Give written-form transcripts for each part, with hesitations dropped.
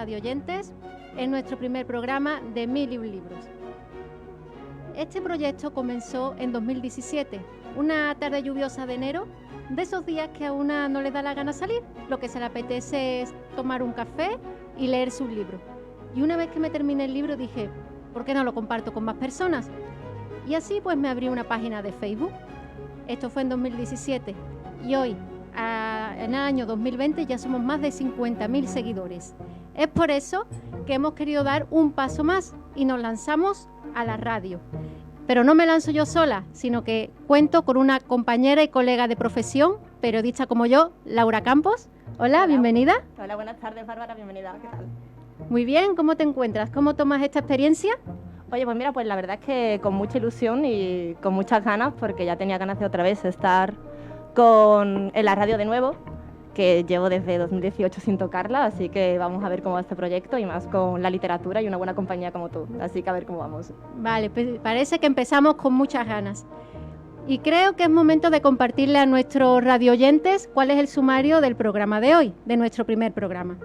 radioyentes en nuestro primer programa de 1001 libros. Este proyecto comenzó en 2017, una tarde lluviosa de enero, de esos días que a una no le da la gana salir, lo que se le apetece es tomar un café y leerse un libro. Y una vez que me terminé el libro dije, ¿por qué no lo comparto con más personas? Y así pues me abrí una página de Facebook. Esto fue en 2017 y hoy, en el año 2020, ya somos más de 50.000 seguidores. Es por eso que hemos querido dar un paso más y nos lanzamos a la radio. Pero no me lanzo yo sola, sino que cuento con una compañera y colega de profesión, periodista como yo, Laura Campos. Hola, bienvenida. Hola, buenas tardes, Bárbara, bienvenida. ¿Qué tal? Muy bien, ¿cómo te encuentras? ¿Cómo tomas esta experiencia? Oye, pues mira, pues la verdad es que con mucha ilusión y con muchas ganas, porque ya tenía ganas de otra vez estar en la radio de nuevo, que llevo desde 2018 sin tocarla, así que vamos a ver cómo va este proyecto y más con la literatura y una buena compañía como tú, así que a ver cómo vamos. Vale, pues parece que empezamos con muchas ganas. Y creo que es momento de compartirle a nuestros radioyentes cuál es el sumario del programa de hoy, de nuestro primer programa.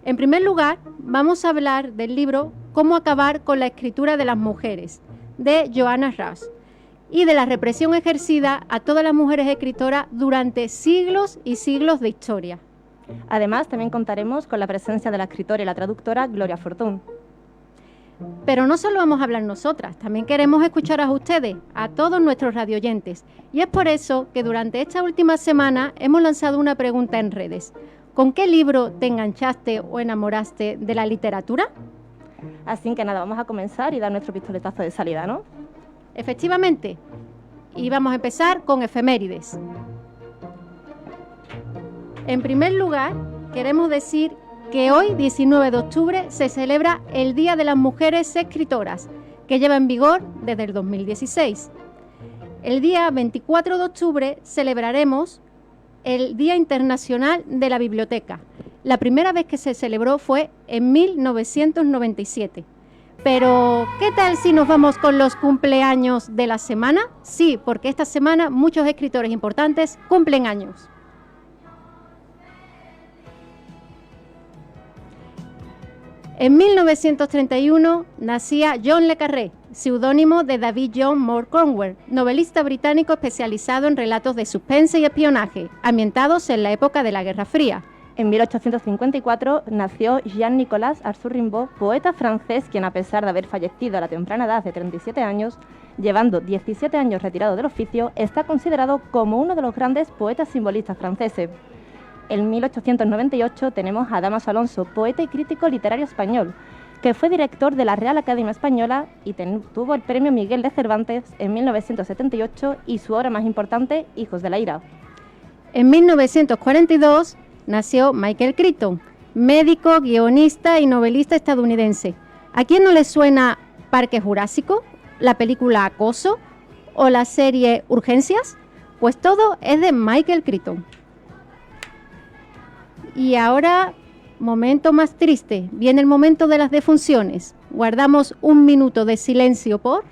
En primer lugar, vamos a hablar del libro Cómo acabar con la escritura de las mujeres, de Joanna Rush, y de la represión ejercida a todas las mujeres escritoras durante siglos y siglos de historia. Además, también contaremos con la presencia de la escritora y la traductora Gloria Fortún. Pero no solo vamos a hablar nosotras, también queremos escuchar a ustedes, a todos nuestros radioyentes. Y es por eso que durante esta última semana hemos lanzado una pregunta en redes. ¿Con qué libro te enganchaste o enamoraste de la literatura? Así que nada, vamos a comenzar y dar nuestro pistoletazo de salida, ¿no? Efectivamente. Y vamos a empezar con efemérides. En primer lugar, queremos decir que hoy, 19 de octubre, se celebra el Día de las Mujeres Escritoras, que lleva en vigor desde el 2016. El día 24 de octubre celebraremos el Día Internacional de la Biblioteca. La primera vez que se celebró fue en 1997. Pero, ¿qué tal si nos vamos con los cumpleaños de la semana? Sí, porque esta semana muchos escritores importantes cumplen años. En 1931 nacía John le Carré, seudónimo de David John Moore Cromwell, novelista británico especializado en relatos de suspense y espionaje, ambientados en la época de la Guerra Fría. En 1854 nació Jean-Nicolas Arthur Rimbaud, poeta francés, quien a pesar de haber fallecido a la temprana edad de 37 años, llevando 17 años retirado del oficio, está considerado como uno de los grandes poetas simbolistas franceses. En 1898 tenemos a Dámaso Alonso, poeta y crítico literario español, que fue director de la Real Academia Española y tuvo el premio Miguel de Cervantes en 1978 y su obra más importante, Hijos de la Ira. En 1942 nació Michael Crichton, médico, guionista y novelista estadounidense. ¿A quién no le suena Parque Jurásico, la película Acoso o la serie Urgencias? Pues todo es de Michael Crichton. Y ahora, momento más triste, viene el momento de las defunciones. Guardamos un minuto de silencio por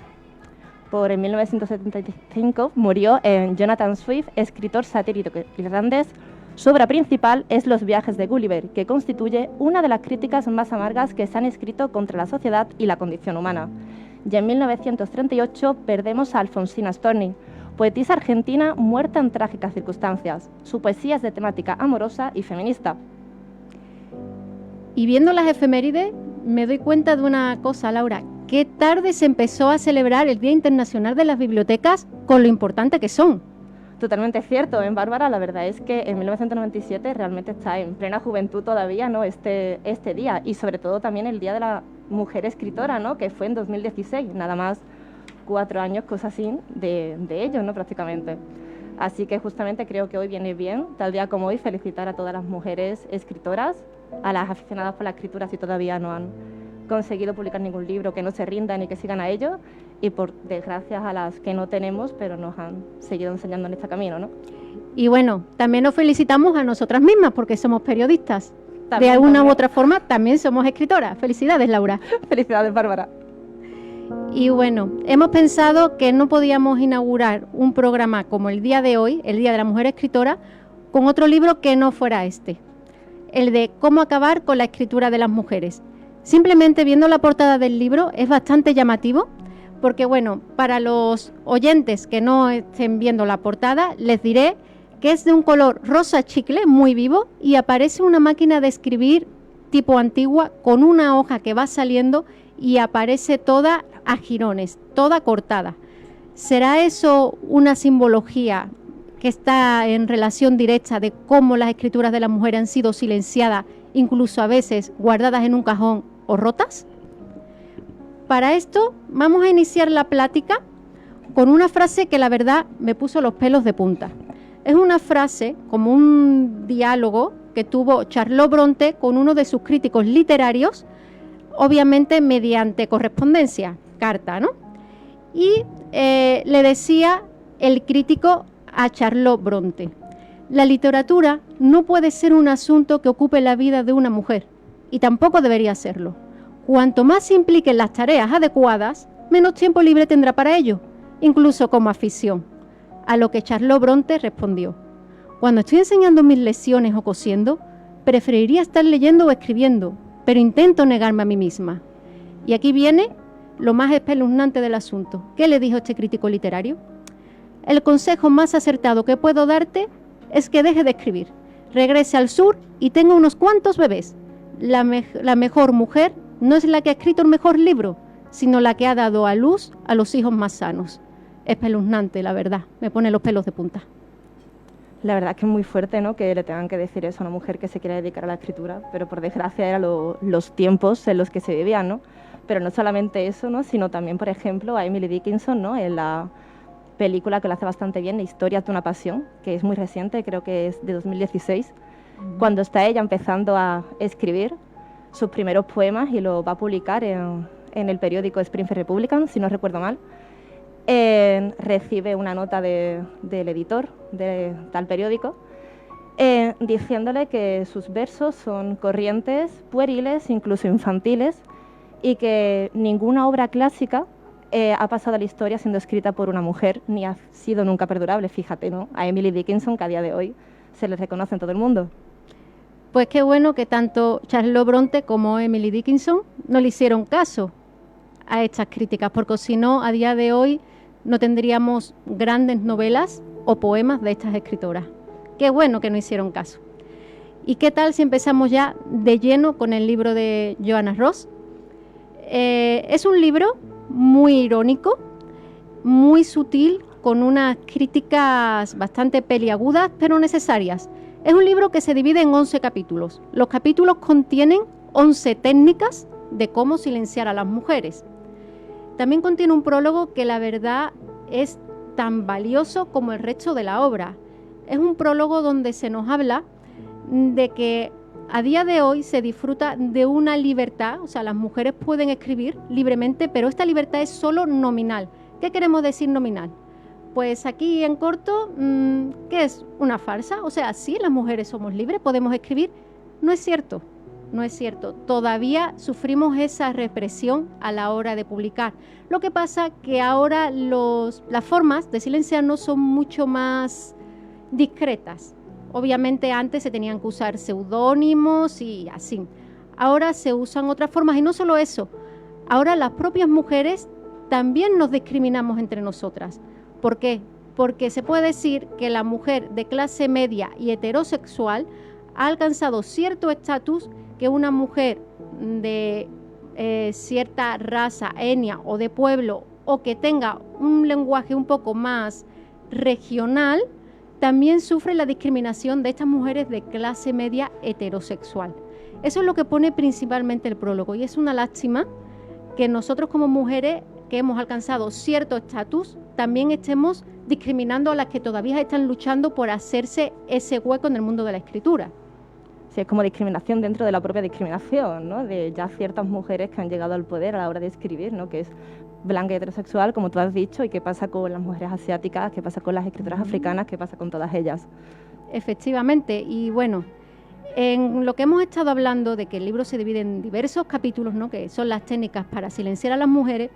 en 1975 murió Jonathan Swift, escritor satírico irlandés. Su obra principal es Los viajes de Gulliver, que constituye una de las críticas más amargas que se han escrito contra la sociedad y la condición humana. Y en 1938 perdemos a Alfonsina Storni, poetisa argentina muerta en trágicas circunstancias. Su poesía es de temática amorosa y feminista. Y viendo las efemérides, me doy cuenta de una cosa, Laura. Qué tarde se empezó a celebrar el Día Internacional de las Bibliotecas con lo importante que son. Totalmente cierto, Bárbara, la verdad es que en 1997 realmente está en plena juventud todavía, ¿no? Este día, y sobre todo también el Día de la Mujer Escritora, ¿no? Que fue en 2016, nada más 4 años, cosas así, de ello, ¿no? Prácticamente. Así que justamente creo que hoy viene bien, tal día como hoy, felicitar a todas las mujeres escritoras, a las aficionadas por la escritura si todavía no han conseguido publicar ningún libro, que no se rindan y que sigan a ello, y por desgracia a las que no tenemos, pero nos han seguido enseñando en este camino, ¿no? Y bueno, también nos felicitamos a nosotras mismas porque somos periodistas. De alguna u otra forma también somos escritoras. Felicidades, Laura. Felicidades, Bárbara. Y bueno, hemos pensado que no podíamos inaugurar un programa como el día de hoy, el Día de la Mujer Escritora, con otro libro que no fuera este. el de cómo acabar con la escritura de las mujeres. Simplemente viendo la portada del libro es bastante llamativo, porque bueno, para los oyentes que no estén viendo la portada, les diré que es de un color rosa chicle muy vivo y aparece una máquina de escribir tipo antigua con una hoja que va saliendo y aparece toda a jirones, toda cortada. ¿Será eso una simbología que está en relación directa de cómo las escrituras de las mujeres han sido silenciadas, incluso a veces guardadas en un cajón o rotas? Para esto vamos a iniciar la plática con una frase que la verdad me puso los pelos de punta. Es una frase como un diálogo que tuvo Charlotte Brontë con uno de sus críticos literarios, obviamente mediante correspondencia, carta, ¿no? Y le decía el crítico a Charlotte Brontë: la literatura no puede ser un asunto que ocupe la vida de una mujer, y tampoco debería serlo. Cuanto más se impliquen las tareas adecuadas, menos tiempo libre tendrá para ello, incluso como afición. A lo que Charlotte Brontë respondió: cuando estoy enseñando mis lecciones o cosiendo, preferiría estar leyendo o escribiendo, pero intento negarme a mí misma. Y aquí viene lo más espeluznante del asunto. ¿Qué le dijo este crítico literario? El consejo más acertado que puedo darte es que deje de escribir, regrese al sur y tenga unos cuantos bebés. La mejor mujer no es la que ha escrito el mejor libro, sino la que ha dado a luz a los hijos más sanos. Espeluznante, la verdad, me pone los pelos de punta. La verdad es que es muy fuerte, ¿no?, que le tengan que decir eso a una mujer que se quiere dedicar a la escritura, pero por desgracia eran los tiempos en los que se vivían, ¿no? Pero no solamente eso, ¿no?, sino también, por ejemplo, a Emily Dickinson, ¿no?, en la película que lo hace bastante bien, Historias de una pasión, que es muy reciente, creo que es de 2016, cuando está ella empezando a escribir sus primeros poemas y lo va a publicar en el periódico Springfield Republican, si no recuerdo mal. Recibe una nota del editor de tal periódico diciéndole que sus versos son corrientes, pueriles, incluso infantiles, y que ninguna obra clásica ha pasado a la historia siendo escrita por una mujer, ni ha sido nunca perdurable. Fíjate, ¿no?, a Emily Dickinson, que a día de hoy se le reconoce en todo el mundo. Pues qué bueno que tanto Charlotte Brontë como Emily Dickinson no le hicieron caso a estas críticas, porque si no, a día de hoy no tendríamos grandes novelas o poemas de estas escritoras. Qué bueno que no hicieron caso. ¿Y qué tal si empezamos ya de lleno con el libro de Joanna Russ? Es un libro muy irónico, muy sutil, con unas críticas bastante peliagudas, pero necesarias. Es un libro que se divide en 11 capítulos. Los capítulos contienen 11 técnicas de cómo silenciar a las mujeres. También contiene un prólogo que la verdad es tan valioso como el resto de la obra. Es un prólogo donde se nos habla de que a día de hoy se disfruta de una libertad, o sea, las mujeres pueden escribir libremente, pero esta libertad es solo nominal. ¿Qué queremos decir nominal? Pues aquí en corto, ¿qué es? ¿Una farsa? O sea, sí, las mujeres somos libres, podemos escribir. No es cierto. No es cierto, todavía sufrimos esa represión a la hora de publicar. Lo que pasa que ahora las formas de silenciarnos son mucho más discretas. Obviamente antes se tenían que usar seudónimos y así. Ahora se usan otras formas y no solo eso. Ahora las propias mujeres también nos discriminamos entre nosotras. ¿Por qué? Porque se puede decir que la mujer de clase media y heterosexual ha alcanzado cierto estatus que una mujer de cierta raza, etnia o de pueblo, o que tenga un lenguaje un poco más regional, también sufre la discriminación de estas mujeres de clase media heterosexual. Eso es lo que pone principalmente el prólogo, y es una lástima que nosotros como mujeres que hemos alcanzado cierto estatus también estemos discriminando a las que todavía están luchando por hacerse ese hueco en el mundo de la escritura. Sí, es como discriminación dentro de la propia discriminación, ¿no?, de ya ciertas mujeres que han llegado al poder a la hora de escribir, ¿no?, que es blanca y heterosexual, como tú has dicho, y qué pasa con las mujeres asiáticas, qué pasa con las escritoras africanas, qué pasa con todas ellas. Efectivamente, y bueno, en lo que hemos estado hablando de que el libro se divide en diversos capítulos, ¿no?, que son las técnicas para silenciar a las mujeres,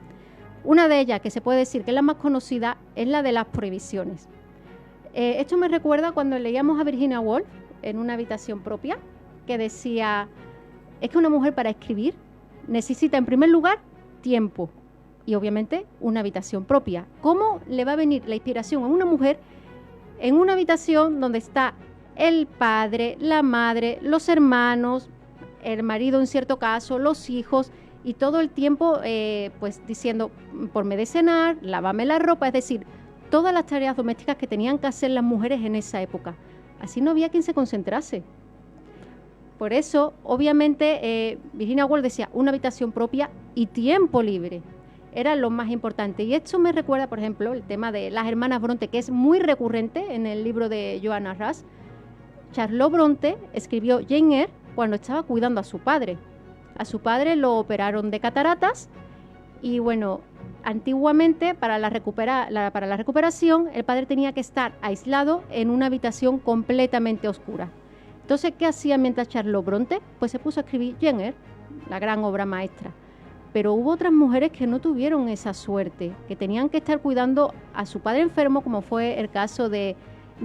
una de ellas, que se puede decir que es la más conocida, es la de las prohibiciones. Esto me recuerda cuando leíamos a Virginia Woolf en Una habitación propia, que decía, es que una mujer para escribir necesita en primer lugar tiempo y obviamente una habitación propia. ¿Cómo le va a venir la inspiración a una mujer en una habitación donde está el padre, la madre, los hermanos, el marido en cierto caso, los hijos, y todo el tiempo pues diciendo, ponme de cenar, lávame la ropa, es decir, todas las tareas domésticas que tenían que hacer las mujeres en esa época. Así no había quien se concentrase. Por eso, obviamente, Virginia Woolf decía una habitación propia y tiempo libre. Era lo más importante. Y esto me recuerda, por ejemplo, el tema de las hermanas Bronte, que es muy recurrente en el libro de Joanna Russ. Charlotte Bronte escribió Jane Eyre cuando estaba cuidando a su padre. A su padre lo operaron de cataratas y, bueno, antiguamente para la recuperación el padre tenía que estar aislado en una habitación completamente oscura. Entonces, ¿qué hacía mientras Charlotte Bronte? Pues se puso a escribir Jane Eyre, la gran obra maestra. Pero hubo otras mujeres que no tuvieron esa suerte, que tenían que estar cuidando a su padre enfermo, como fue el caso de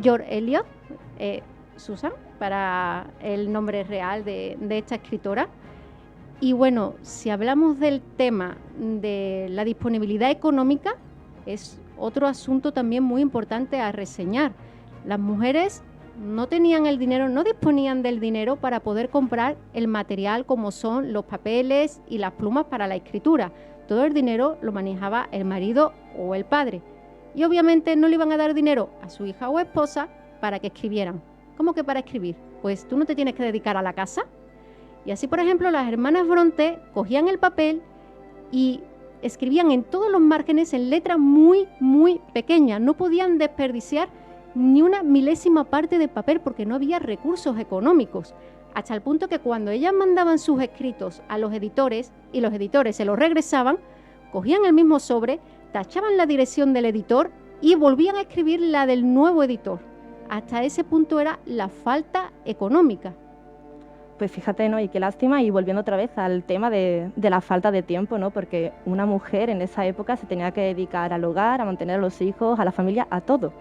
George Eliot, Susan, para el nombre real de esta escritora. Y bueno, si hablamos del tema de la disponibilidad económica, es otro asunto también muy importante a reseñar. Las mujeres no tenían el dinero, no disponían del dinero para poder comprar el material como son los papeles y las plumas para la escritura. Todo el dinero lo manejaba el marido o el padre. Y obviamente no le iban a dar dinero a su hija o esposa para que escribieran. ¿Cómo que para escribir? Pues tú no te tienes que dedicar a la casa. Y así, por ejemplo, las hermanas Bronte cogían el papel y escribían en todos los márgenes en letras muy, muy pequeñas. No podían desperdiciar ni una milésima parte de papel porque no había recursos económicos, hasta el punto que cuando ellas mandaban sus escritos a los editores y los editores se los regresaban, cogían el mismo sobre, tachaban la dirección del editor y volvían a escribir la del nuevo editor. Hasta ese punto era la falta económica. Pues fíjate, ¿no? Y qué lástima, y volviendo otra vez al tema de la falta de tiempo, ¿no? Porque una mujer en esa época se tenía que dedicar al hogar, a mantener a los hijos, a la familia, a todo.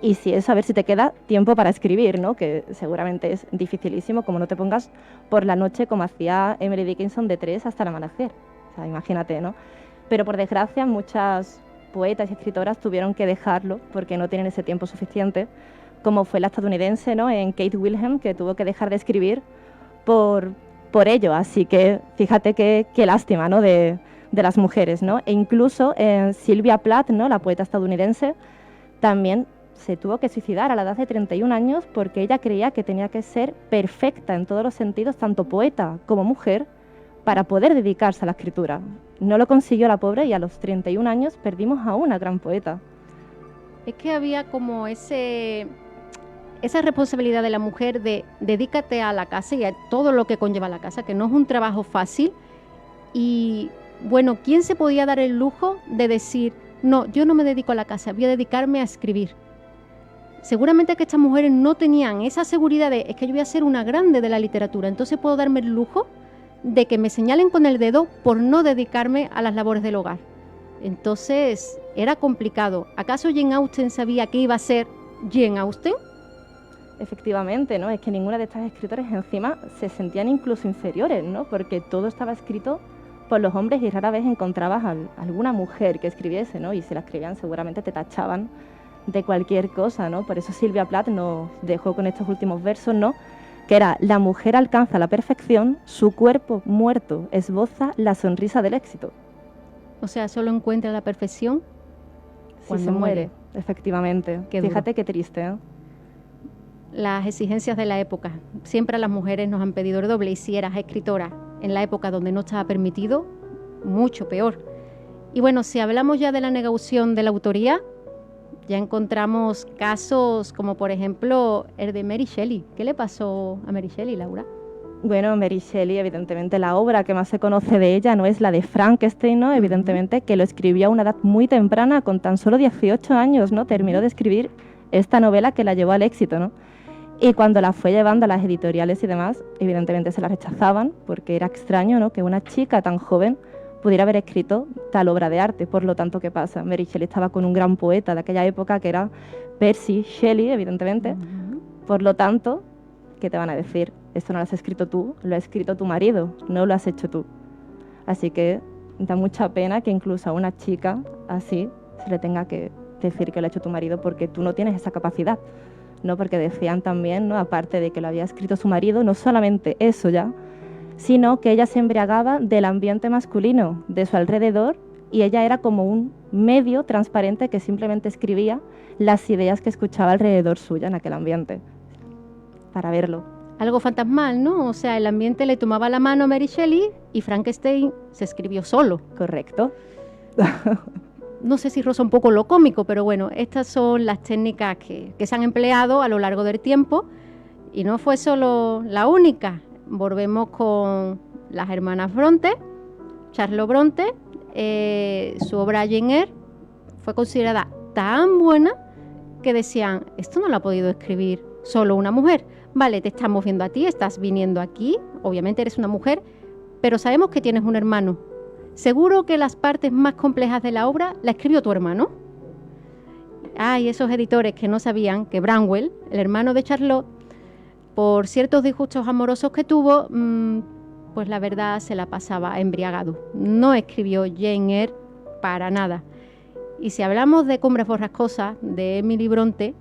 Y si es, a ver si te queda tiempo para escribir, ¿no? Que seguramente es dificilísimo, como no te pongas por la noche como hacía Emily Dickinson de 3 hasta el amanecer. O sea, imagínate, ¿no? Pero por desgracia muchas poetas y escritoras tuvieron que dejarlo porque no tienen ese tiempo suficiente, como fue la estadounidense, ¿no? En Kate Wilhelm, que tuvo que dejar de escribir por ello. Así que fíjate qué lástima, ¿no? de las mujeres, ¿no? E incluso Sylvia Plath, ¿no? La poeta estadounidense, también se tuvo que suicidar a la edad de 31 años porque ella creía que tenía que ser perfecta en todos los sentidos, tanto poeta como mujer, para poder dedicarse a la escritura. No lo consiguió la pobre y a los 31 años perdimos a una gran poeta. Es que había como esa responsabilidad de la mujer de dedícate a la casa y a todo lo que conlleva la casa, que no es un trabajo fácil. Y bueno, ¿quién se podía dar el lujo de decir, no, yo no me dedico a la casa, voy a dedicarme a escribir? Seguramente que estas mujeres no tenían esa seguridad de, es que yo voy a ser una grande de la literatura, entonces puedo darme el lujo de que me señalen con el dedo por no dedicarme a las labores del hogar. Entonces era complicado. ¿Acaso Jane Austen sabía que iba a ser Jane Austen? Efectivamente, ¿no? Es que ninguna de estas escritoras encima se sentían incluso inferiores, ¿no? Porque todo estaba escrito por los hombres y rara vez encontrabas alguna mujer que escribiese, ¿no? Y si la escribían seguramente te tachaban de cualquier cosa, ¿no? Por eso Sylvia Plath nos dejó con estos últimos versos, ¿no? Que era: la mujer alcanza la perfección, su cuerpo muerto esboza la sonrisa del éxito. O sea, solo encuentra la perfección cuando se muere. Efectivamente. Fíjate qué triste, ¿eh? Las exigencias de la época. Siempre a las mujeres nos han pedido el doble, y si eras escritora en la época donde no estaba permitido, mucho peor. Y bueno, si hablamos ya de la negación de la autoría, ya encontramos casos como por ejemplo el de Mary Shelley. ¿Qué le pasó a Mary Shelley, Laura? Bueno, Mary Shelley, evidentemente la obra que más se conoce de ella no es la de Frankenstein, ¿no? Evidentemente que lo escribió a una edad muy temprana, con tan solo 18 años, ¿no? Terminó de escribir esta novela que la llevó al éxito, ¿no? Y cuando la fue llevando a las editoriales y demás, evidentemente se la rechazaban porque era extraño, ¿no? Que una chica tan joven pudiera haber escrito tal obra de arte. Por lo tanto, ¿qué pasa? Mary Shelley estaba con un gran poeta de aquella época que era Percy Shelley, evidentemente. Por lo tanto, ¿qué te van a decir? esto no lo has escrito tú, lo ha escrito tu marido, no lo has hecho tú. Así que da mucha pena que incluso a una chica así se le tenga que decir que lo ha hecho tu marido porque tú no tienes esa capacidad, ¿no? Porque decían también, ¿no?, aparte de que lo había escrito su marido, no solamente eso ya, sino que ella se embriagaba del ambiente masculino de su alrededor y ella era como un medio transparente que simplemente escribía las ideas que escuchaba alrededor suya en aquel ambiente, para verlo. Algo fantasmal, ¿no? O sea, el ambiente le tomaba la mano a Mary Shelley y Frankenstein se escribió solo. Correcto. No sé si roza un poco lo cómico, pero bueno, estas son las técnicas que se han empleado a lo largo del tiempo y no fue solo la única. Volvemos con las hermanas Bronte, Charlotte Bronte, su obra Jane Eyre fue considerada tan buena que decían, esto no lo ha podido escribir solo una mujer. Vale, te estamos viendo a ti, estás viniendo aquí, obviamente eres una mujer, pero sabemos que tienes un hermano. Seguro que las partes más complejas de la obra la escribió tu hermano. Y esos editores que no sabían que Branwell, el hermano de Charlotte, por ciertos disgustos amorosos que tuvo, pues la verdad se la pasaba embriagado. No escribió Jane Eyre para nada. Y si hablamos de Cumbres borrascosas, de Emily Bronte,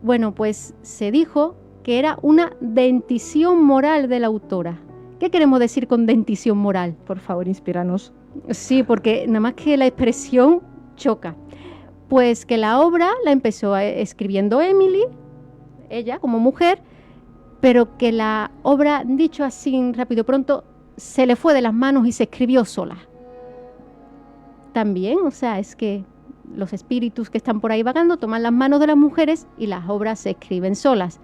bueno, pues se dijo que era una dentición moral de la autora. ¿Qué queremos decir con dentición moral? Por favor, inspíranos. Sí, porque nada más que la expresión choca. Pues que la obra la empezó escribiendo Emily, ella como mujer, pero que la obra, dicho así rápido pronto, se le fue de las manos y se escribió sola. También, o sea, es que los espíritus que están por ahí vagando toman las manos de las mujeres y las obras se escriben solas.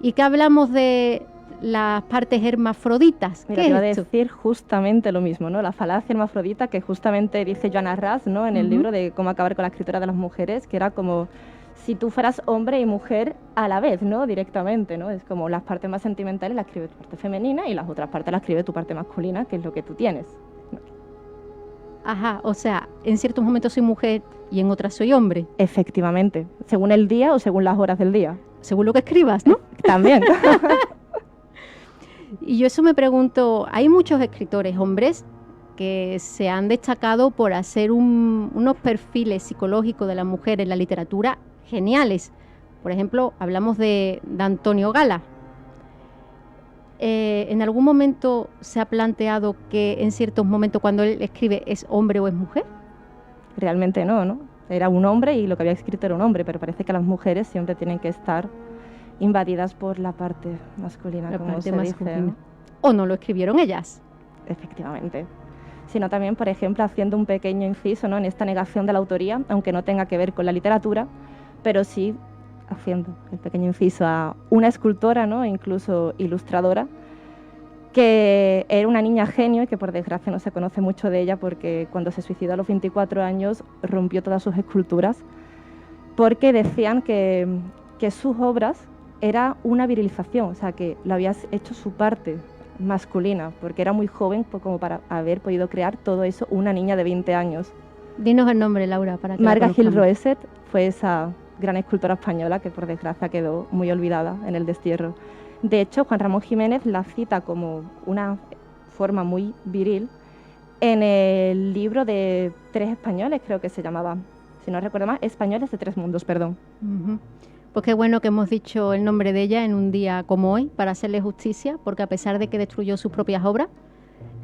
¿Y qué hablamos de las partes hermafroditas? Mira, te iba a decir justamente lo mismo, ¿no? La falacia hermafrodita que justamente dice Joanna Russ, ¿no?, en el libro de Cómo acabar con la escritura de las mujeres, que era como si tú fueras hombre y mujer a la vez, ¿no?, directamente, ¿no? Es como las partes más sentimentales las escribe tu parte femenina y las otras partes las escribe tu parte masculina, que es lo que tú tienes. Ajá, o sea, en ciertos momentos soy mujer y en otras soy hombre. Efectivamente, según el día o según las horas del día. Según lo que escribas, ¿no? También. Y yo eso me pregunto, hay muchos escritores hombres que se han destacado por hacer unos perfiles psicológicos de la mujer en la literatura geniales. Por ejemplo, hablamos de Antonio Gala. ¿En algún momento se ha planteado que en ciertos momentos cuando él escribe es hombre o es mujer? Realmente no, ¿no? Era un hombre y lo que había escrito era un hombre, pero parece que las mujeres siempre tienen que estar invadidas por la parte masculina, la como parte se masculina. dice. ¿O no lo escribieron ellas? Efectivamente. Sino también, por ejemplo, haciendo un pequeño inciso, ¿no?, en esta negación de la autoría, aunque no tenga que ver con la literatura, pero sí haciendo el pequeño inciso a una escultora, ¿no?, incluso ilustradora, que era una niña genio y que por desgracia no se conoce mucho de ella porque cuando se suicidó a los 24 años rompió todas sus esculturas porque decían que sus obras era una virilización, o sea, que lo había hecho su parte masculina, porque era muy joven como para haber podido crear todo eso una niña de 20 años. Dinos el nombre, Laura, para que Marga Gil Roeset fue esa gran escultora española que por desgracia quedó muy olvidada en el destierro. De hecho, Juan Ramón Jiménez la cita como una forma muy viril en el libro de Tres Españoles, creo que se llamaba, si no recuerdo mal, Españoles de Tres Mundos, perdón. Pues qué bueno que hemos dicho el nombre de ella en un día como hoy para hacerle justicia, porque a pesar de que destruyó sus propias obras,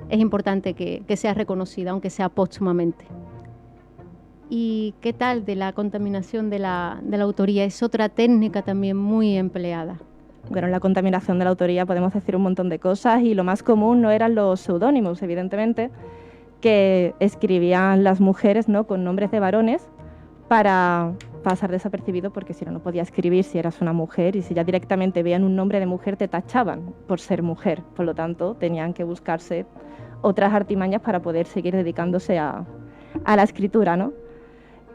es importante que sea reconocida, aunque sea póstumamente. ¿Y qué tal de la contaminación de la autoría? Es otra técnica también muy empleada. Bueno, en la contaminación de la autoría podemos decir un montón de cosas y lo más común no eran los seudónimos, evidentemente, que escribían las mujeres, ¿no?, con nombres de varones para pasar desapercibido, porque si no, no podía escribir si eras una mujer y si ya directamente veían un nombre de mujer te tachaban por ser mujer. Por lo tanto, tenían que buscarse otras artimañas para poder seguir dedicándose a la escritura, ¿no?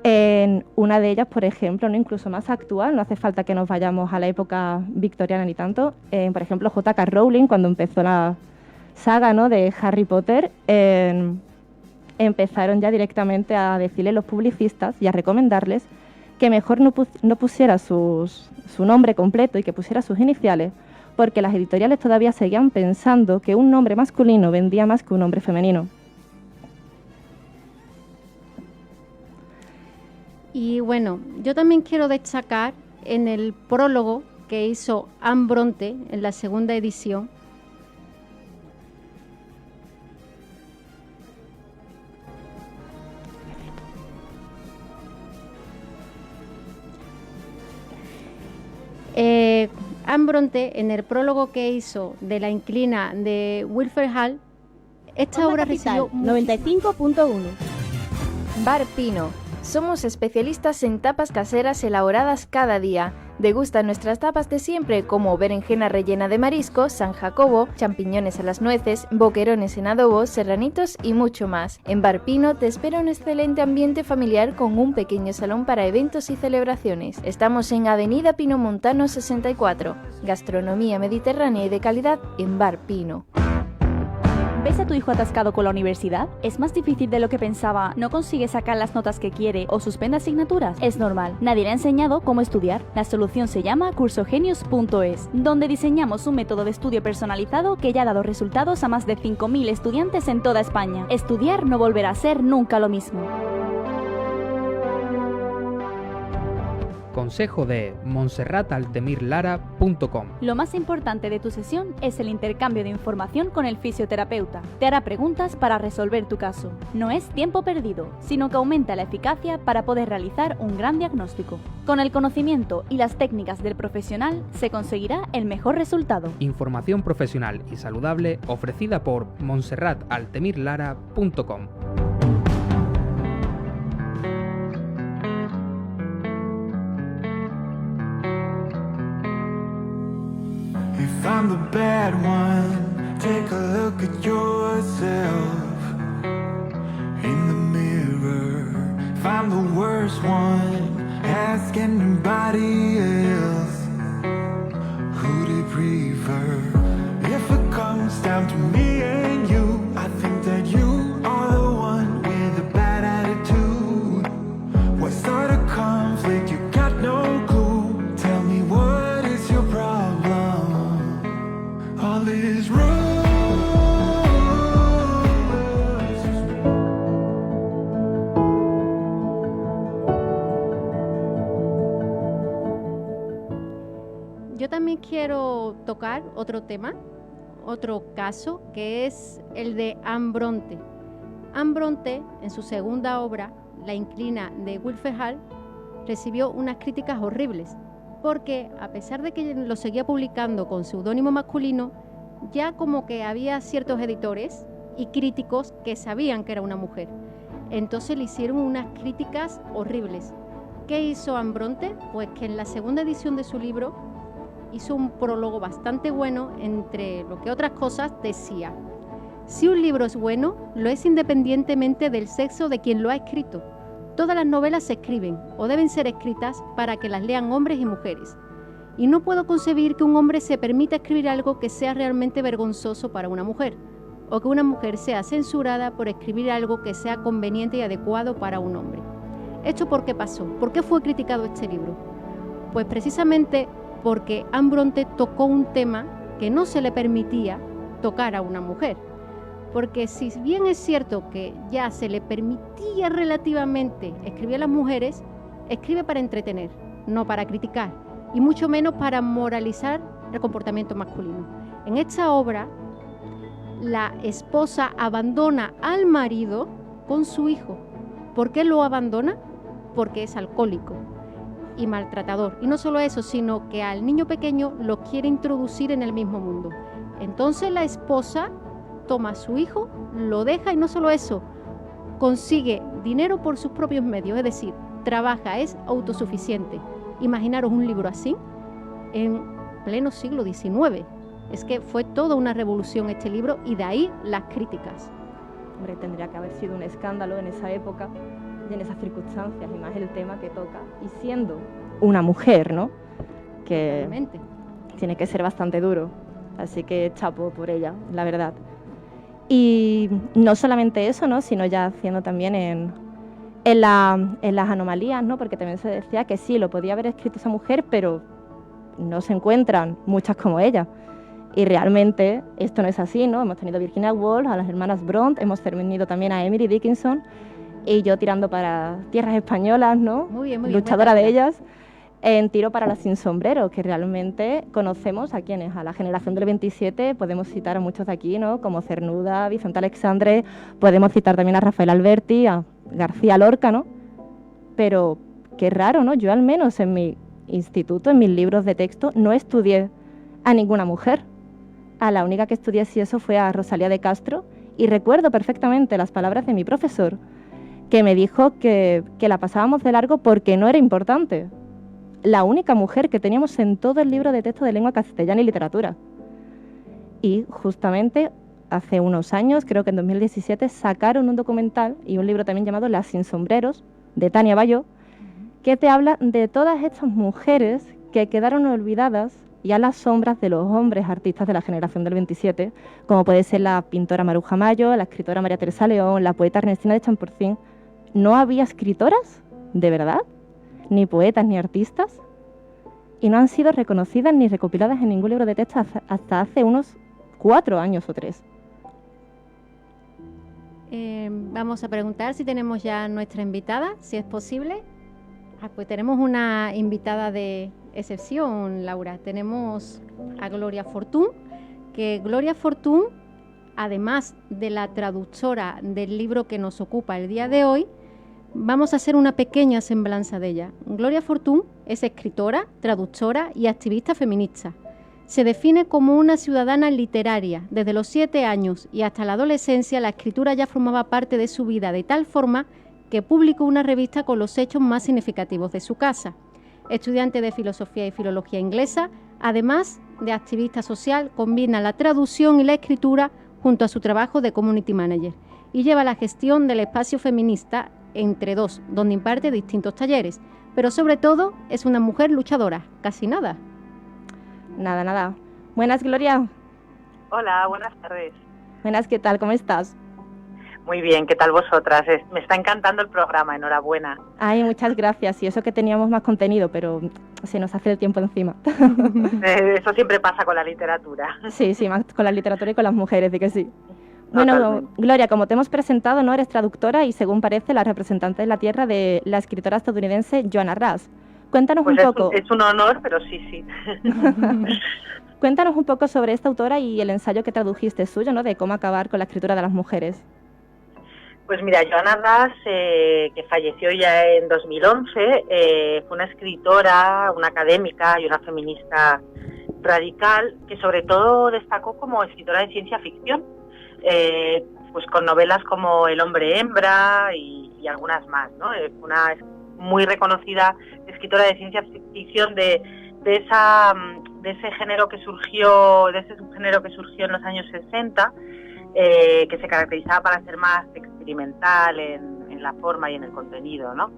En una de ellas, por ejemplo, ¿no?, incluso más actual, no hace falta que nos vayamos a la época victoriana ni tanto, por ejemplo, J.K. Rowling, cuando empezó la saga, ¿no?, de Harry Potter, empezaron ya directamente a decirle a los publicistas y a recomendarles que mejor no pusiera su nombre completo y que pusiera sus iniciales, porque las editoriales todavía seguían pensando que un nombre masculino vendía más que un nombre femenino. Y bueno, yo también quiero destacar en el prólogo que hizo Anne Bronte en la segunda edición. Anne Bronte, en el prólogo que hizo de La Inquilina de Wilfred Hall, esta obra recibió 95.1. Bar Pino. Somos especialistas en tapas caseras elaboradas cada día. Degusta nuestras tapas de siempre, como berenjena rellena de marisco, San Jacobo, champiñones a las nueces, boquerones en adobo, serranitos y mucho más. En Bar Pino te espera un excelente ambiente familiar con un pequeño salón para eventos y celebraciones. Estamos en Avenida Pino Montano 64. Gastronomía mediterránea y de calidad en Bar Pino. ¿Ves a tu hijo atascado con la universidad? ¿Es más difícil de lo que pensaba? ¿No consigue sacar las notas que quiere o suspende asignaturas? Es normal. Nadie le ha enseñado cómo estudiar. La solución se llama cursogenius.es, donde diseñamos un método de estudio personalizado que ya ha dado resultados a más de 5.000 estudiantes en toda España. Estudiar no volverá a ser nunca lo mismo. Consejo de monserrataltemirlara.com. Lo más importante de tu sesión es el intercambio de información con el fisioterapeuta. Te hará preguntas para resolver tu caso. No es tiempo perdido, sino que aumenta la eficacia para poder realizar un gran diagnóstico. Con el conocimiento y las técnicas del profesional se conseguirá el mejor resultado. Información profesional y saludable ofrecida por monserrataltemirlara.com. I'm the bad one. Take a look at yourself in the mirror. If I'm the worst one, ask anybody else who'd you prefer. If it comes down to me and you, I think that you are the one with a bad attitude. What sort of conflict? You got no clue. Tell me, what is your problem? All is rules. Yo también quiero tocar otro tema, otro caso, que es el de Anne Bronte. Anne Bronte, en su segunda obra, La Inquilina de Wilfred Hall, recibió unas críticas horribles, porque a pesar de que lo seguía publicando con seudónimo masculino, ya como que había ciertos editores y críticos que sabían que era una mujer. Entonces le hicieron unas críticas horribles. ¿Qué hizo Anne Bronte? Pues que en la segunda edición de su libro hizo un prólogo bastante bueno, entre lo que otras cosas decía: si un libro es bueno, lo es independientemente del sexo de quien lo ha escrito. Todas las novelas se escriben o deben ser escritas para que las lean hombres y mujeres. Y no puedo concebir que un hombre se permita escribir algo que sea realmente vergonzoso para una mujer, o que una mujer sea censurada por escribir algo que sea conveniente y adecuado para un hombre. ¿Esto por qué pasó? ¿Por qué fue criticado este libro? Pues precisamente porque Anne Bronte tocó un tema que no se le permitía tocar a una mujer. Porque si bien es cierto que ya se le permitía relativamente escribir a las mujeres, escribe para entretener, no para criticar, y mucho menos para moralizar el comportamiento masculino. En esta obra, la esposa abandona al marido con su hijo. ¿Por qué lo abandona? Porque es alcohólico y maltratador. Y no solo eso, sino que al niño pequeño lo quiere introducir en el mismo mundo. Entonces la esposa toma a su hijo, lo deja, y no solo eso, consigue dinero por sus propios medios, es decir, trabaja, es autosuficiente. Imaginaros un libro así en pleno siglo XIX. Es que fue toda una revolución este libro, y de ahí las críticas. Hombre, tendría que haber sido un escándalo en esa época y en esas circunstancias, y más el tema que toca, y siendo una mujer, ¿no? Que Realmente. tiene que ser bastante duro. Así que chapo por ella, la verdad. Y no solamente eso, ¿no? Sino ya haciendo también en las anomalías, ¿no? Porque también se decía que sí, lo podía haber escrito esa mujer, pero no se encuentran muchas como ella. Y realmente esto no es así, ¿no? Hemos tenido a Virginia Woolf, a las hermanas Brontë, hemos tenido también a Emily Dickinson, y yo tirando para tierras españolas, ¿no? Muy bien, luchadora de ellas, en Tiro para las sin sombrero, que realmente conocemos a quienes, a la generación del 27, podemos citar a muchos de aquí, ¿no? Como Cernuda, Vicente Alexandre, podemos citar también a Rafael Alberti, a García Lorca, ¿no? Pero qué raro, ¿no? Yo al menos en mi instituto, en mis libros de texto, no estudié a ninguna mujer. A la única que estudié si eso fue a Rosalía de Castro, y recuerdo perfectamente las palabras de mi profesor, que me dijo que la pasábamos de largo porque no era importante. La única mujer que teníamos en todo el libro de texto de lengua castellana y literatura. Y justamente hace unos años, creo que en 2017, sacaron un documental y un libro también llamado Las sin sombreros, de Tania Bayó, que te habla de todas estas mujeres que quedaron olvidadas y a las sombras de los hombres artistas de la generación del 27, como puede ser la pintora Maruja Mayo, la escritora María Teresa León, la poeta Ernestina de Champurcín. ¿No había escritoras? ¿De verdad? ¿Ni poetas ni artistas? Y no han sido reconocidas ni recopiladas en ningún libro de texto hasta hace unos 4 años o 3. Vamos a preguntar si tenemos ya nuestra invitada, si es posible. Pues tenemos una invitada de excepción, Laura. Tenemos a Gloria Fortún, que Gloria Fortún, además de la traductora del libro que nos ocupa el día de hoy, vamos a hacer una pequeña semblanza de ella. Gloria Fortún es escritora, traductora y activista feminista. Se define como una ciudadana literaria. Desde los 7 años y hasta la adolescencia, la escritura ya formaba parte de su vida, de tal forma que publicó una revista con los hechos más significativos de su casa. Estudiante de filosofía y filología inglesa, además de activista social, combina la traducción y la escritura junto a su trabajo de community manager y lleva la gestión del espacio feminista Entre Dos, donde imparte distintos talleres, pero sobre todo es una mujer luchadora, casi nada. Nada. Buenas, Gloria. Hola, buenas tardes. Buenas, ¿qué tal? ¿Cómo estás? Muy bien, ¿qué tal vosotras? Me está encantando el programa, enhorabuena. Ay, muchas gracias. Y eso que teníamos más contenido, pero se nos hace el tiempo encima. Eso siempre pasa con la literatura. Sí, más con la literatura y con las mujeres, de que sí. Bueno, totalmente. Gloria, como te hemos presentado, ¿no? Eres traductora y, según parece, la representante de la tierra de la escritora estadounidense Joanna Russ. Cuéntanos pues un poco. Es un honor, pero sí. Cuéntanos un poco sobre esta autora y el ensayo que tradujiste suyo, ¿no? De cómo acabar con la escritura de las mujeres. Pues mira, Joanna Russ, que falleció ya en 2011, fue una escritora, una académica y una feminista radical que sobre todo destacó como escritora de ciencia ficción, pues con novelas como El hombre hembra y algunas más, ¿no? Una muy reconocida escritora de ciencia ficción de ese género que surgió, de ese subgénero que surgió en los años 60. Que se caracterizaba para ser más experimental en la forma y en el contenido, ¿no?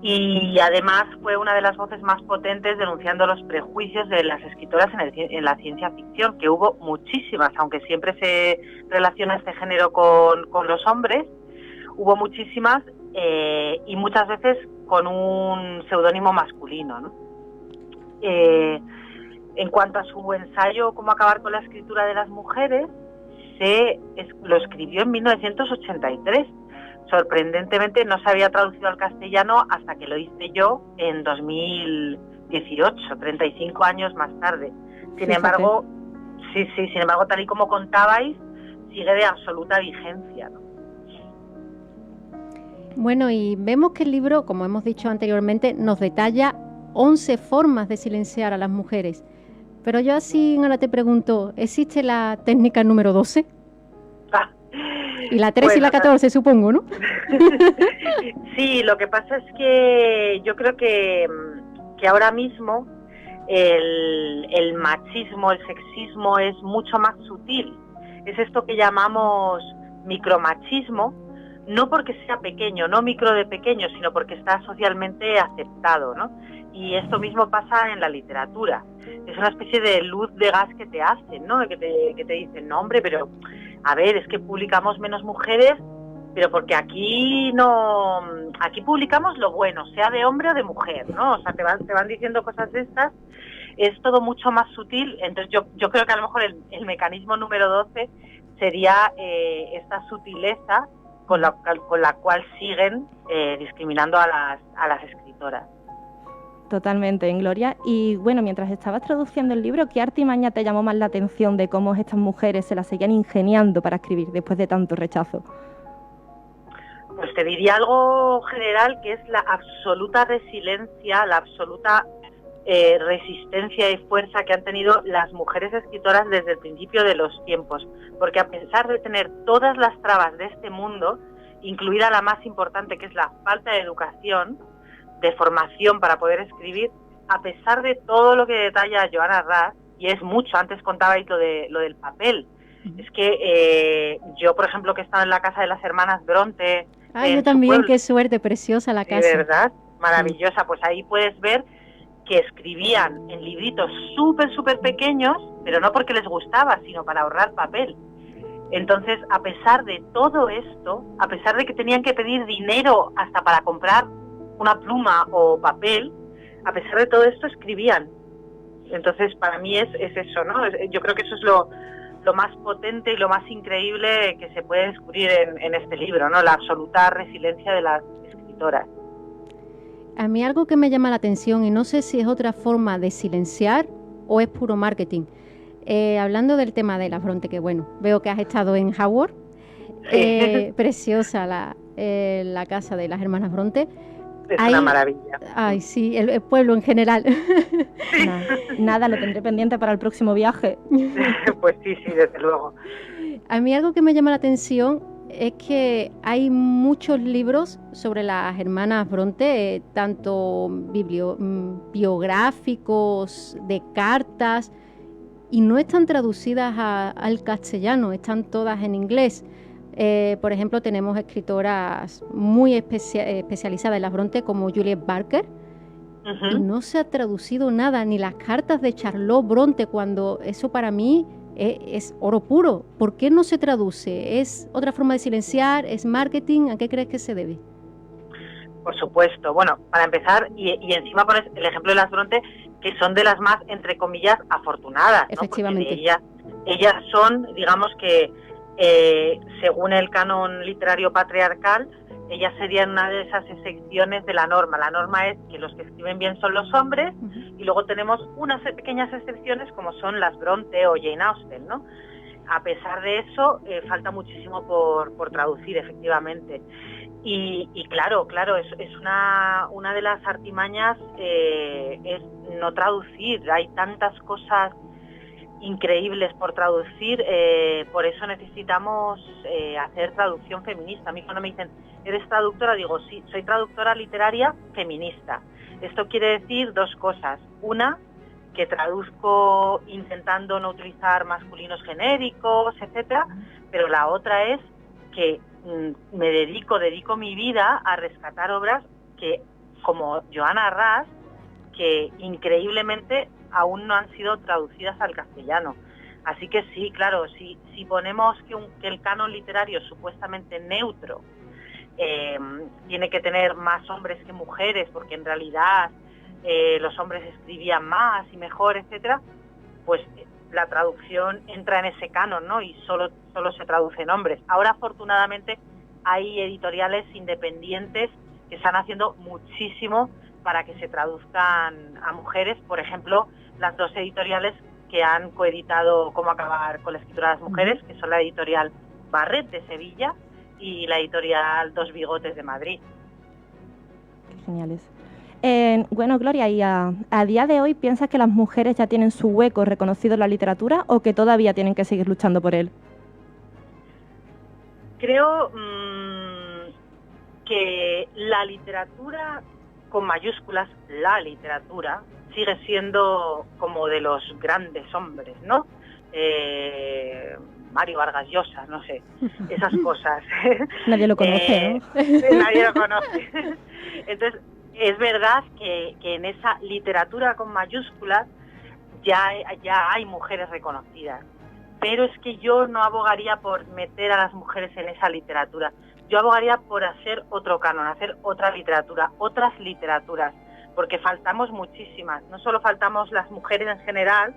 Y además fue una de las voces más potentes denunciando los prejuicios de las escritoras en la ciencia ficción, que hubo muchísimas, aunque siempre se relaciona este género con los hombres, hubo muchísimas y muchas veces con un seudónimo masculino, ¿no? En cuanto a su ensayo Cómo acabar con la escritura de las mujeres, lo escribió en 1983. Sorprendentemente no se había traducido al castellano hasta que lo hice yo en 2018, 35 años más tarde. Sin embargo, tal y como contabais, sigue de absoluta vigencia, ¿no? Bueno, y vemos que el libro, como hemos dicho anteriormente, nos detalla 11 formas de silenciar a las mujeres. Pero yo así ahora te pregunto, ¿existe la técnica número 12? Y la 3 y la 14, supongo, ¿no? Sí, lo que pasa es que yo creo que ahora mismo el machismo, el sexismo es mucho más sutil. Es esto que llamamos micromachismo, no porque sea pequeño, no micro de pequeño, sino porque está socialmente aceptado, ¿no? Y esto mismo pasa en la literatura. Es una especie de luz de gas que te hacen, ¿no? Que te dicen, no, hombre, pero a ver, es que publicamos menos mujeres, pero porque aquí publicamos lo bueno, sea de hombre o de mujer, ¿no? O sea, te van diciendo cosas de estas es todo mucho más sutil. Entonces yo creo que a lo mejor el mecanismo número 12 sería esta sutileza con la cual siguen discriminando a las escritoras. Totalmente, en Gloria. Y bueno, mientras estabas traduciendo el libro, ¿qué artimaña te llamó más la atención de cómo estas mujeres se las seguían ingeniando para escribir después de tanto rechazo? Pues te diría algo general, que es la absoluta resiliencia, la absoluta resistencia y fuerza que han tenido las mujeres escritoras desde el principio de los tiempos. Porque a pesar de tener todas las trabas de este mundo, incluida la más importante, que es la falta de educación, de formación para poder escribir, a pesar de todo lo que detalla Johanna Ras, y es mucho, antes contabais lo del papel, es que yo, por ejemplo, que he estado en la casa de las hermanas Bronte... yo también, qué suerte, preciosa la casa. De verdad, maravillosa, pues ahí puedes ver que escribían en libritos súper pequeños, pero no porque les gustaba, sino para ahorrar papel. Entonces, a pesar de todo esto, a pesar de que tenían que pedir dinero hasta para comprar una pluma o papel, a pesar de todo esto escribían. Entonces, para mí es eso, ¿no? Yo creo que eso es lo más potente y lo más increíble que se puede descubrir en este libro, ¿no? La absoluta resiliencia de las escritoras. A mí algo que me llama la atención, y no sé si es otra forma de silenciar o es puro marketing, hablando del tema de las Bronte, que bueno, veo que has estado en Howard, preciosa la casa de las hermanas Bronte. Es una maravilla. Ay, sí, el pueblo en general. Nada, lo tendré pendiente para el próximo viaje. Pues sí, desde luego. A mí algo que me llama la atención es que hay muchos libros sobre las hermanas Bronte, tanto biográficos, de cartas, y no están traducidas al castellano, están todas en inglés. Por ejemplo, tenemos escritoras muy especializadas en las Bronte como Juliet Barker, y no se ha traducido nada, ni las cartas de Charlotte Bronte, cuando eso para mí es oro puro. ¿Por qué no se traduce? ¿Es otra forma de silenciar? ¿Es marketing? ¿A qué crees que se debe? Por supuesto. Bueno, para empezar, y encima pones el ejemplo de las Bronte, que son de las más, entre comillas, afortunadas, ¿no? Efectivamente. Ellas son, digamos que, según el canon literario patriarcal, ellas serían una de esas excepciones de la norma. La norma es que los que escriben bien son los hombres, y luego tenemos unas pequeñas excepciones como son las Bronte o Jane Austen, ¿no? A pesar de eso, falta muchísimo por traducir, efectivamente. Y claro, es una de las artimañas, es no traducir. Hay tantas cosas increíbles por traducir, por eso necesitamos hacer traducción feminista. A mí cuando me dicen, ¿eres traductora? Digo, sí, soy traductora literaria feminista. Esto quiere decir dos cosas. Una, que traduzco intentando no utilizar masculinos genéricos, etcétera, pero la otra es que me dedico mi vida a rescatar obras que, como Johanna Ras, que increíblemente aún no han sido traducidas al castellano. Así que sí, claro, si ponemos que el canon literario supuestamente neutro tiene que tener más hombres que mujeres, porque en realidad los hombres escribían más y mejor, etcétera, pues la traducción entra en ese canon, ¿no? Y solo se traducen hombres. Ahora, afortunadamente, hay editoriales independientes que están haciendo muchísimo para que se traduzcan a mujeres. Por ejemplo, las dos editoriales que han coeditado Cómo acabar con la escritura de las mujeres, que son la editorial Barret de Sevilla y la editorial Dos Bigotes de Madrid. Qué geniales. Bueno, Gloria, ¿y a día de hoy piensas que las mujeres ya tienen su hueco reconocido en la literatura o que todavía tienen que seguir luchando por él? Creo que la literatura, con mayúsculas, la literatura, sigue siendo como de los grandes hombres, ¿no? Mario Vargas Llosa, no sé, esas cosas. Nadie lo conoce, ¿no? Nadie lo conoce. Entonces, es verdad que en esa literatura con mayúsculas ya hay mujeres reconocidas, pero es que yo no abogaría por meter a las mujeres en esa literatura. Yo abogaría por hacer otro canon, hacer otra literatura, otras literaturas, porque faltamos muchísimas. No solo faltamos las mujeres en general,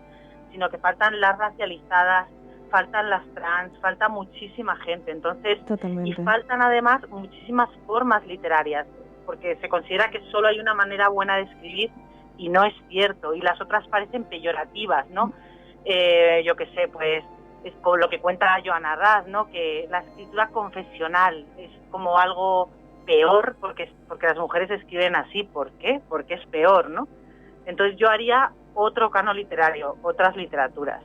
sino que faltan las racializadas, faltan las trans, falta muchísima gente. Entonces, Totalmente. y faltan además muchísimas formas literarias, porque se considera que solo hay una manera buena de escribir y no es cierto, y las otras parecen peyorativas, ¿no? Yo qué sé, pues es como lo que cuenta Joana Raz, ¿no? Que la escritura confesional es como algo peor porque las mujeres escriben así. ¿Por qué? Porque es peor, ¿no? Entonces yo haría otro canon literario, otras literaturas.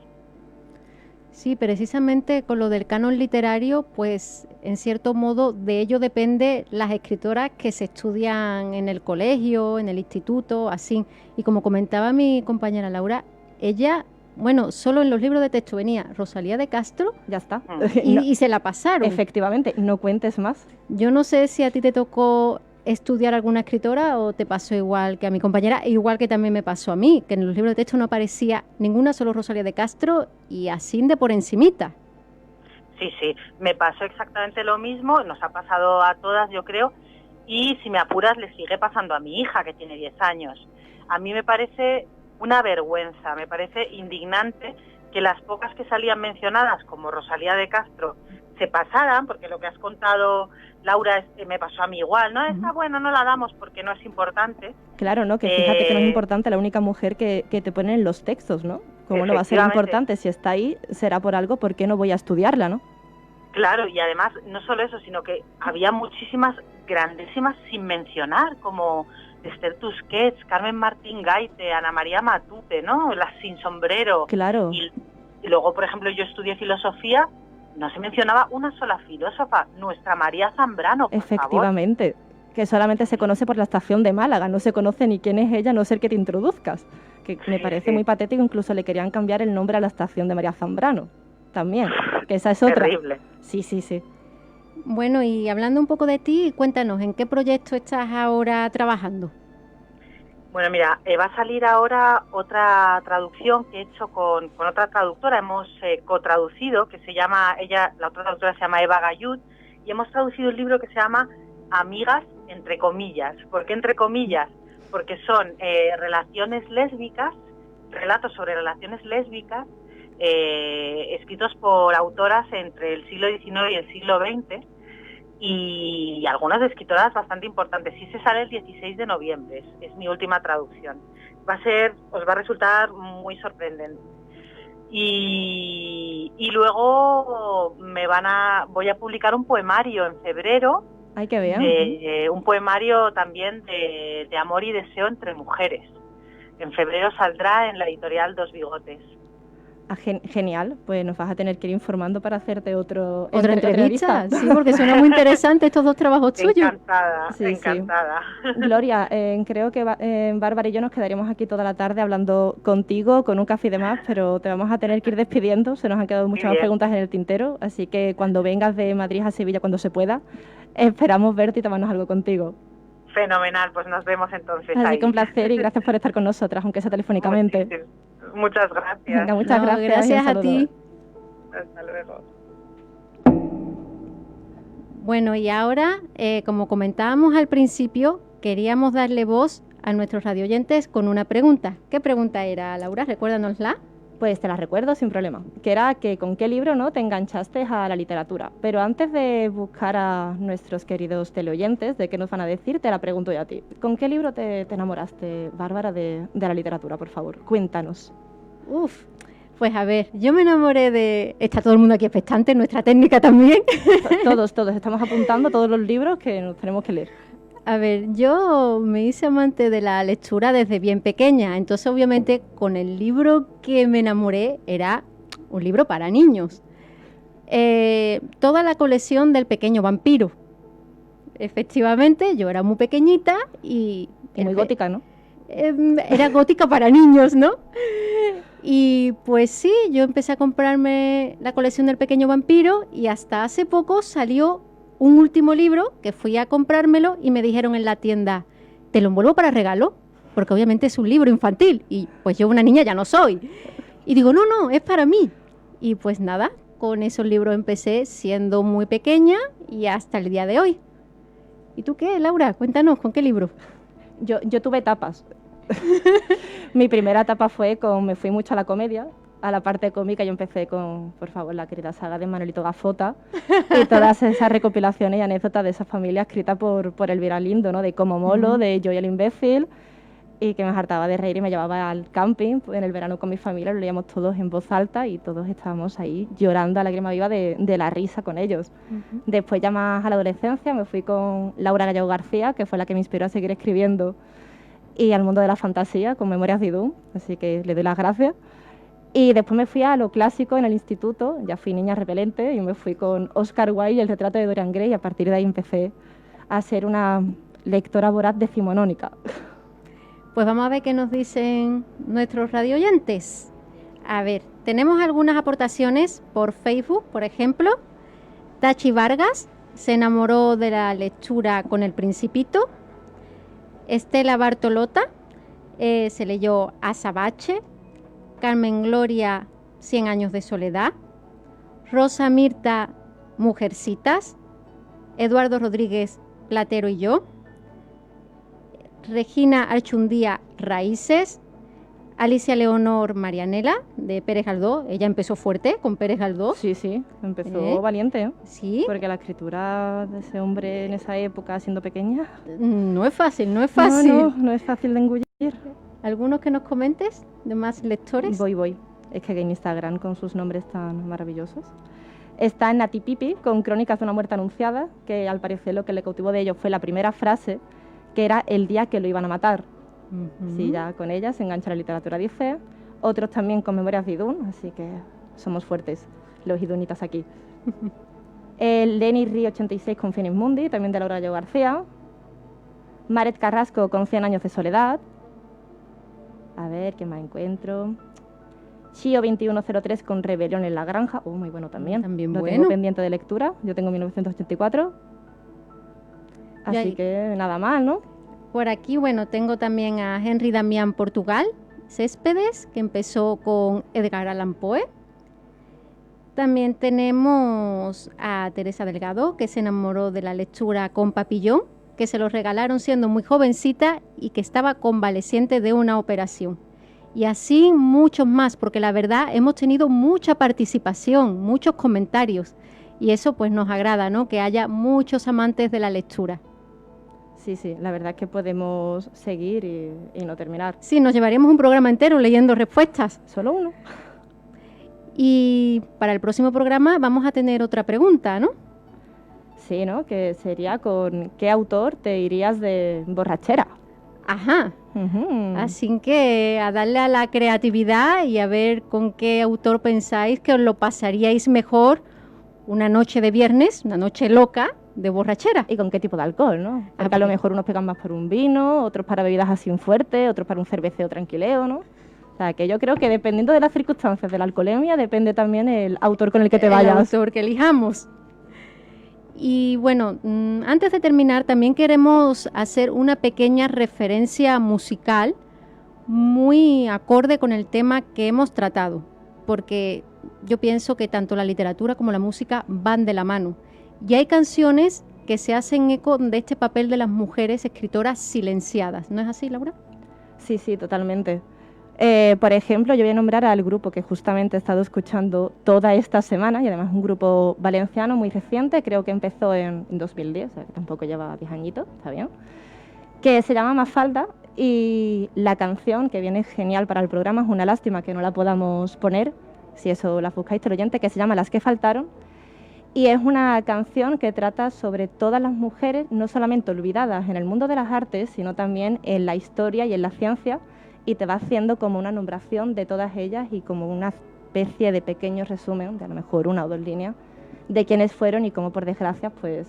Sí, precisamente con lo del canon literario, pues en cierto modo de ello depende las escritoras que se estudian en el colegio, en el instituto, así. Y como comentaba mi compañera Laura, ella, bueno, solo en los libros de texto venía Rosalía de Castro Ya está. y se la pasaron. Efectivamente, no cuentes más. Yo no sé si a ti te tocó estudiar alguna escritora o te pasó igual que a mi compañera, igual que también me pasó a mí, que en los libros de texto no aparecía ninguna, solo Rosalía de Castro y así de por encimita. Sí, me pasó exactamente lo mismo, nos ha pasado a todas, yo creo, y si me apuras le sigue pasando a mi hija, que tiene 10 años. A mí me parece una vergüenza, me parece indignante que las pocas que salían mencionadas, como Rosalía de Castro, se pasaran, porque lo que has contado, Laura, me pasó a mí igual, ¿no? Está bueno, no la damos porque no es importante. Claro, ¿no? Que fíjate que no es importante la única mujer que te ponen en los textos, ¿no? ¿Cómo no va a ser importante? Si está ahí, será por algo, ¿por qué no voy a estudiarla, no? Claro, y además, no solo eso, sino que había muchísimas grandísimas sin mencionar, como Esther Tusquets, Carmen Martín Gaite, Ana María Matute, ¿no? Las sin sombrero. Claro. Y luego, por ejemplo, yo estudié filosofía, no se mencionaba una sola filósofa, nuestra María Zambrano, por Efectivamente, favor. Que solamente se conoce por la estación de Málaga, no se conoce ni quién es ella, a no ser que te introduzcas. Que me parece muy patético, incluso le querían cambiar el nombre a la estación de María Zambrano, también, que esa es otra. Terrible. Sí. Bueno, y hablando un poco de ti, cuéntanos, ¿en qué proyecto estás ahora trabajando? Bueno, mira, va a salir ahora otra traducción que he hecho con otra traductora. Hemos cotraducido, que se llama, la otra traductora se llama Eva Gayud, y hemos traducido un libro que se llama Amigas, entre comillas. ¿Por qué entre comillas? Porque son relaciones lésbicas, relatos sobre relaciones lésbicas, escritos por autoras entre el siglo XIX y el siglo XX, y algunas escritoras bastante importantes. Sí, se sale el 16 de noviembre, es mi última traducción. Os va a resultar muy sorprendente. Y luego voy a publicar un poemario en febrero. Ay, qué bien. Un poemario también de amor y deseo entre mujeres. En febrero saldrá en la editorial Dos Bigotes. Genial, pues nos vas a tener que ir informando para hacerte otra entrevista. Sí, porque suena muy interesante estos dos trabajos tuyos. Encantada. Sí. Gloria, creo que Bárbara y yo nos quedaríamos aquí toda la tarde hablando contigo, con un café y demás, pero te vamos a tener que ir despidiendo. Se nos han quedado muchas más preguntas en el tintero, así que cuando vengas de Madrid a Sevilla, cuando se pueda, esperamos verte y tomarnos algo contigo. Fenomenal, pues nos vemos entonces. Así que un placer y gracias por estar con nosotras, aunque sea telefónicamente. Muchas gracias. Venga, muchas gracias. Gracias a ti. Hasta luego. Bueno, y ahora, como comentábamos al principio, queríamos darle voz a nuestros radioyentes con una pregunta. ¿Qué pregunta era, Laura? Recuérdanosla. Pues te la recuerdo sin problema, que era que con qué libro no te enganchaste a la literatura. Pero antes de buscar a nuestros queridos teleoyentes de qué nos van a decir, te la pregunto yo a ti. ¿Con qué libro te enamoraste, Bárbara, de la literatura, por favor? Cuéntanos. Pues a ver, yo me enamoré de... Está todo el mundo aquí expectante, nuestra técnica también. Todos, estamos apuntando todos los libros que nos tenemos que leer. A ver, yo me hice amante de la lectura desde bien pequeña, entonces obviamente con el libro que me enamoré era un libro para niños. Toda la colección del Pequeño Vampiro. Efectivamente, yo era muy pequeñita y muy gótica, ¿no? Era gótica para niños, ¿no? Y pues sí, yo empecé a comprarme la colección del Pequeño Vampiro y hasta hace poco salió un último libro que fui a comprármelo y me dijeron en la tienda, ¿te lo envuelvo para regalo? Porque obviamente es un libro infantil y pues yo una niña ya no soy. Y digo, no, es para mí. Y pues nada, con esos libros empecé siendo muy pequeña y hasta el día de hoy. ¿Y tú qué, Laura? Cuéntanos, ¿con qué libro? Yo tuve etapas. Mi primera etapa fue me fui mucho a la comedia, a la parte cómica. Yo empecé con, por favor, la querida saga de Manolito Gafota y todas esas recopilaciones y anécdotas de esa familia escrita por Elvira Lindo, ¿no? De Como Molo, de Yo y el imbécil, y que me hartaba de reír y me llevaba al camping en el verano con mi familia. Lo leíamos todos en voz alta y todos estábamos ahí llorando a lágrima viva de la risa con ellos. Después, ya más a la adolescencia, me fui con Laura Gallego García, que fue la que me inspiró a seguir escribiendo, y al mundo de la fantasía con Memorias de Idún, así que le doy las gracias. Y después me fui a lo clásico en el instituto, ya fui niña repelente, y me fui con Oscar Wilde y El retrato de Dorian Gray, y a partir de ahí empecé a ser una lectora voraz decimonónica. Pues vamos a ver qué nos dicen nuestros radioyentes. A ver, tenemos algunas aportaciones por Facebook, por ejemplo. Tachi Vargas se enamoró de la lectura con El Principito. Estela Bartolota se leyó Azabache. Carmen Gloria, 100 años de soledad. Rosa Mirta, Mujercitas. Eduardo Rodríguez, Platero y yo. Regina Archundía, Raíces. Alicia Leonor Marianela, de Pérez Galdós. Ella empezó fuerte con Pérez Galdós. Sí, empezó valiente, ¿eh? Sí. Porque la escritura de ese hombre en esa época, siendo pequeña... No es fácil, no es fácil. No es fácil de engullir. ¿Algunos que nos comentes de más lectores? Voy. Es que en Instagram con sus nombres tan maravillosos. Está Nati Pipi con Crónicas de una muerte anunciada, que al parecer lo que le cautivó de ello fue la primera frase, que era el día que lo iban a matar. Sí, ya con ella se engancha la literatura, dice. Otros también con Memorias de Idún, así que somos fuertes los idunitas aquí. El Lenny Ri 86 con Finis Mundi, también de Laura Gallego García. Maret Carrasco con 100 años de soledad. A ver, ¿qué más encuentro? Chio 2103 con Rebelión en la granja. Muy bueno también. También lo bueno. tengo pendiente de lectura. Yo tengo 1984. Así que nada mal, ¿no? Por aquí, bueno, tengo también a Henry Damián Portugal Céspedes, que empezó con Edgar Allan Poe. También tenemos a Teresa Delgado, que se enamoró de la lectura con Papillón, que se lo regalaron siendo muy jovencita y que estaba convaleciente de una operación. Y así muchos más, porque la verdad hemos tenido mucha participación, muchos comentarios, y eso pues nos agrada, ¿no? Que haya muchos amantes de la lectura. Sí, la verdad es que podemos seguir y no terminar. Sí, nos llevaríamos un programa entero leyendo respuestas. Solo uno. Y para el próximo programa vamos a tener otra pregunta, ¿no? Sí, ¿no? Que sería con ¿qué autor te irías de borrachera? Ajá. Así que a darle a la creatividad y a ver con qué autor pensáis que os lo pasaríais mejor una noche de viernes, una noche loca de borrachera. ¿Y con qué tipo de alcohol, no? Porque a lo mejor unos pegan más por un vino, otros para bebidas así fuertes, otros para un cerveceo tranquileo, ¿no? O sea, que yo creo que dependiendo de las circunstancias de la alcoholemia, depende también el autor con el que te vayas. El autor que elijamos. Y bueno, antes de terminar, también queremos hacer una pequeña referencia musical muy acorde con el tema que hemos tratado, porque yo pienso que tanto la literatura como la música van de la mano. Y hay canciones que se hacen eco de este papel de las mujeres escritoras silenciadas. ¿No es así, Laura? Sí, totalmente. Por ejemplo, yo voy a nombrar al grupo que justamente he estado escuchando toda esta semana, y además un grupo valenciano muy reciente, creo que empezó en 2010, o sea que tampoco lleva 10 añitos, está bien, que se llama Mafalda, y la canción que viene genial para el programa, es una lástima que no la podamos poner, si eso la buscáis, teleoyente, que se llama Las que faltaron, y es una canción que trata sobre todas las mujeres, no solamente olvidadas en el mundo de las artes, sino también en la historia y en la ciencia, y te va haciendo como una nombración de todas ellas y como una especie de pequeño resumen, de a lo mejor 1 o 2 líneas, de quiénes fueron y cómo por desgracia pues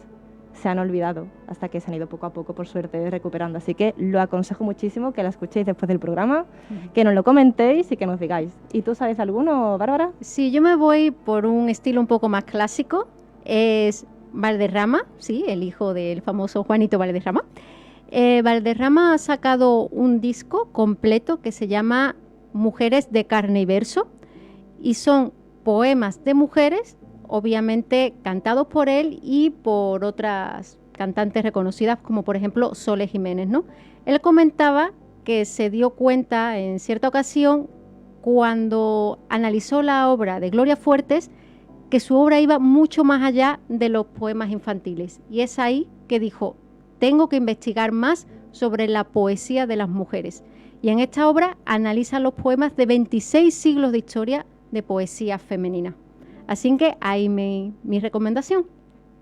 se han olvidado, hasta que se han ido poco a poco, por suerte, recuperando. Así que lo aconsejo muchísimo que la escuchéis después del programa, que nos lo comentéis y que nos digáis. ¿Y tú sabes alguno, Bárbara? Sí, yo me voy por un estilo un poco más clásico. Es Valderrama, sí, el hijo del famoso Juanito Valderrama. Valderrama ha sacado un disco completo que se llama Mujeres de carne y verso, y son poemas de mujeres, obviamente cantados por él y por otras cantantes reconocidas como por ejemplo Sole Jiménez, ¿no? Él comentaba que se dio cuenta en cierta ocasión cuando analizó la obra de Gloria Fuertes que su obra iba mucho más allá de los poemas infantiles, y es ahí que dijo: tengo que investigar más sobre la poesía de las mujeres. Y en esta obra analiza los poemas de 26 siglos de historia de poesía femenina. Así que ahí mi recomendación.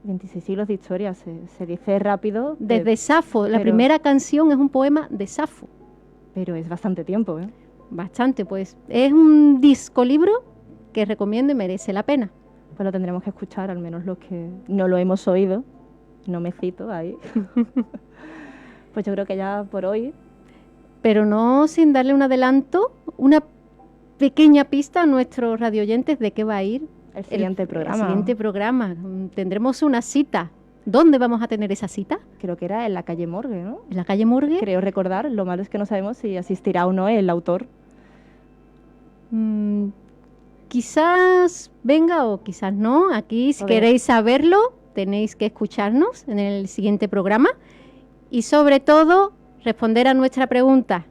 26 siglos de historia, se dice rápido. Desde Safo, la primera canción es un poema de Safo. Pero es bastante tiempo, ¿eh? Bastante, pues. Es un disco libro que recomiendo y merece la pena. Pues lo tendremos que escuchar, al menos los que no lo hemos oído. No me cito ahí. Pues yo creo que ya por hoy. Pero no sin darle un adelanto, una pequeña pista a nuestros radioyentes de qué va a ir el siguiente programa. El siguiente programa. Tendremos una cita. ¿Dónde vamos a tener esa cita? Creo que era en la calle Morgue, ¿no? ¿En la calle Morgue? Creo recordar. Lo malo es que no sabemos si asistirá o no el autor. Quizás venga o quizás no. Aquí, si queréis saberlo, tenéis que escucharnos en el siguiente programa. Y sobre todo, responder a nuestra pregunta: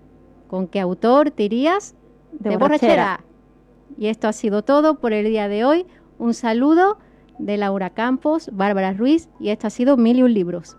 ¿con qué autor te irías de borrachera? Y esto ha sido todo por el día de hoy. Un saludo de Laura Campos, Bárbara Ruiz, y esto ha sido 1001 libros.